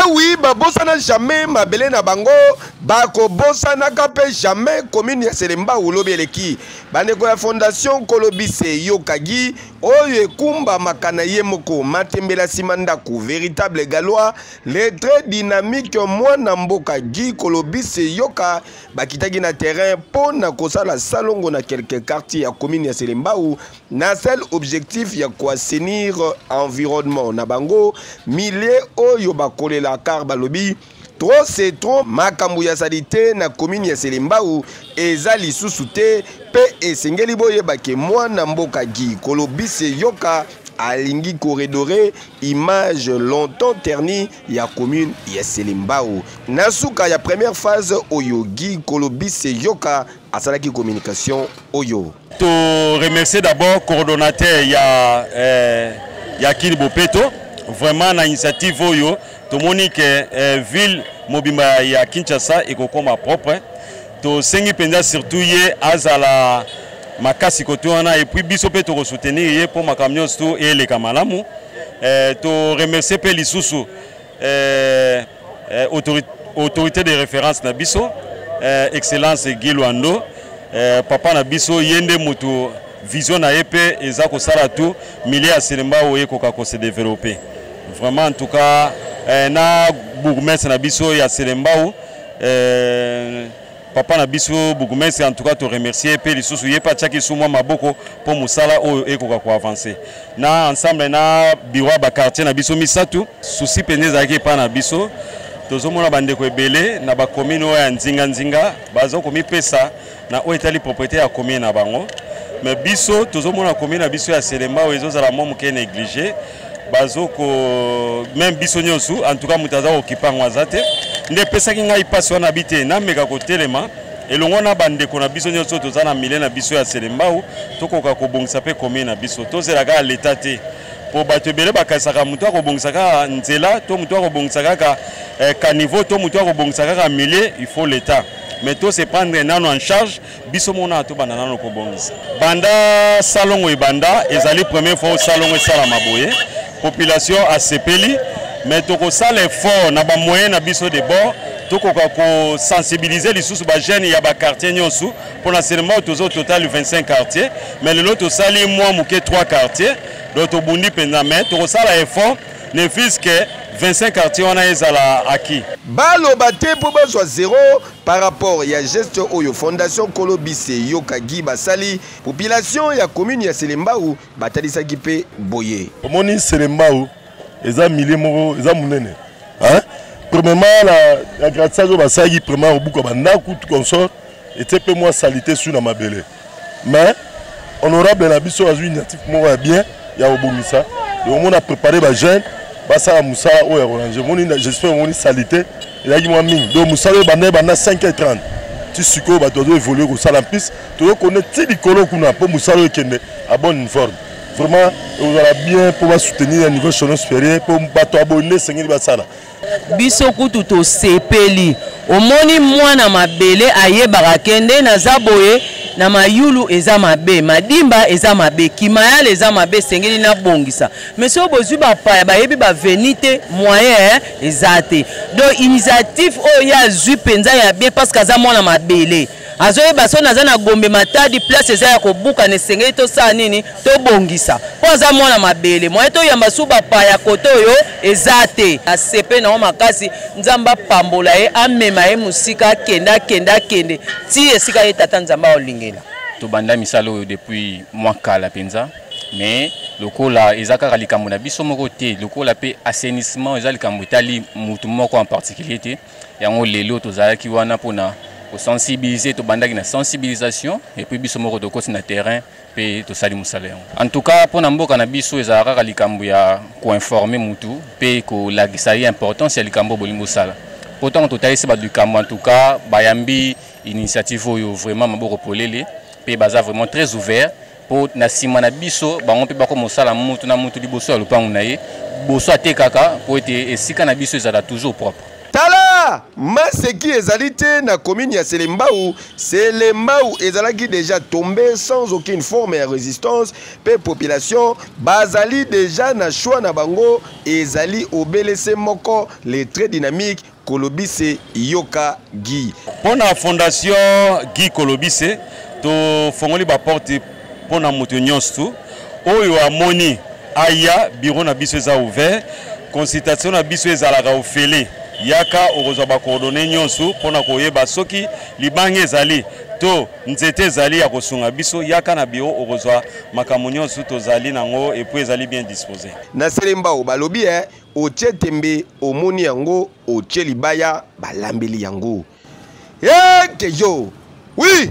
oui, babosana jamais mabele na bango, bako bosana kape jamais commune ya Selemba ulobi eleki. Bandeko ya fondation Kolobise Yokagi, oyo ekumba makana ye moko matembela simandaku véritable galois, les très dynamiques mwana mboka Guy Kolobise Yoka bakitaki na terrain po na kosala salongo na quelques quartiers ya commune ya Selemba ou na seul objectif ya assainir environnement na bango milliers oyo bakolela car balobi trop c'est trop makambu ya salite na commune ya Selemba ou eza lisusu te pe esengeli boye bake mwana mboka Guy Kolobise Yoka alingi corridoré image longtemps ternie ya commune ya Selemba ou nasuka ya première phase oyo Guy Kolobise Yoka asalaki communication oyo to remercier d'abord coordonnateur ya Kini Bopeto vraiment na initiative oyo to monique ville mobimba ya Kinshasa ekokoma propre to sengi penza surtout ye azala makasi koto wana et puis biso pe to soutenir ye pour makamyo sto et les kamalamu to remercier pe lisusu autorité de référence na biso excellence Guy Luando papa na biso yende mutu vision na épée eza ko sala tout milliers à Selemba oye koka ko se développer vraiment en tout cas na bourgmestre na biso ya Selemba papa na biso bourgmestre en tout cas te remercier pe lisusu ye pa tchaki sou moi maboko pour musala oyo ekoka ko avancer na ensemble na bureau ba quartier na biso misatu souci peneza ki pa na biso tozomona bandeko ebele na ba commune oya nzinga bazo komi pesa na o etali propriété ya commune na bango mais biso tozomona commune na biso ya Selemba o ezozala mo muke négligé bazo ko même biso nyosu en tout cas mutaza okipa ngwazate nde pesa ki ngai paso na bité na meka ko telema elongo na bandeko na biso nyosu tozana milé na biso ya Selemba o tokoka ko bongisa pe commune na biso tozela ka l'état te pour bato bele bakasaka mutu akobongisaka nzela to mutu akobongisaka ka niveau to mutu akobongisaka ka millier il faut l'état mais tout se prendre nano en charge biso mona to banda nano kobongisa banda salon e banda ezali première fois au salon e sala maboye population a sepeli mais to ko sala effort na ba moyen na biso de bord to ko sensibiliser les sous ba jeunes ya ba quartier nyonsu pour na seulement tozo total 25 quartiers mais le lot sali moi muke 3 quartiers d'autres bundi pendant to ko sala effort ne fils que 25 quartiers on a ezala acquis balo baté pour besoin zéro par rapport ya geste oyo fondation Kolobise Yokagi basali population ya commune ya Selemba ou batalisa kipe boye omoni Selemba ou eza milliers moko eza munene hein premièrement la gratte-sage basali premièrement au buka bandaku tout consort était peu moi salité sur na mabele mais honorable na biso azu initiative moko bien ya obomisa donc on a préparé ba jeune basa musa oya orange moni j'espère moni salité il a dit moi ming donc musa bana 5h30 tu siko ba dodo évoluer ko sala piste to connaître likolo kuna pour musa kende à bonne forme vraiment on va bien pour soutenir à niveau national supérieur pour bato abonner sengeli basala biso kutu to sepeli omoni mwana mabele ayebaka kende na zaboye na mayulu eza mabe madimba eza mabe kimayale eza mabe sengeli na bongisa mais so bozwi bapaya bayebi bavenite moyen ezate donc initiative oyo ya zwi penza ya bien parce que aza mwana mabele azoyeba so naza na gombe matadi place eza ya kobuka ne sengeli to sa nini to bongisa po aza mwana mabele moyen to yamba su bapaya koto oyo ezate asepe na makasi nzamba pambola ye amema ye musika kende ti esika ye tata nzamba olingela to banda misalo depuis mois kala penza mais lokola ezaka likambo na biso moko te lokola pe assainissement eza likambo tali mutu moko en particulier te yango lelo tozalaki wana pona pour sensibiliser to bandaki na sensibilisation et puis biso moko to koti na terrain pe to sali musala en tout cas pona mboka na biso ezalaka likambo ya ko informer mutu pe ko lagisa importance ya likambo bolingo sala pourtant to taisi ba likambo en tout cas bayambi initiative oyo vraiment maboko polele pe baza vraiment très ouvert pour na sima na biso bango pe bako mosala mutu na mutu liboso ya lupangu na ye boso atekaka po ete esika na biso ezala toujours propre tala voilà maseki ezali te na commune ya Selembao. Selembao ezalaki déjà tombé sans aucune forme de résistance pe population bazali déjà na choix na bango ezali obelese moko les très dynamiques Kolobise Yoka Guy. Pour la fondation Guy Kolobise, to fongoli ba porte pour na moto nyonso oyo amoni aya bureau na biso eza ouvert, consultation na biso ezalaka ofele yaka okozwa ba coordonnées nyonso pona koyeba soki libange ezali to nzete ezali ya kosunga biso yaka na bureau okozwa makambo nyonso tozali nango et puis ezali bien disposé. Na Selembao balobi otie tembe omoni yango otie libaya balambeli yango. Yo oui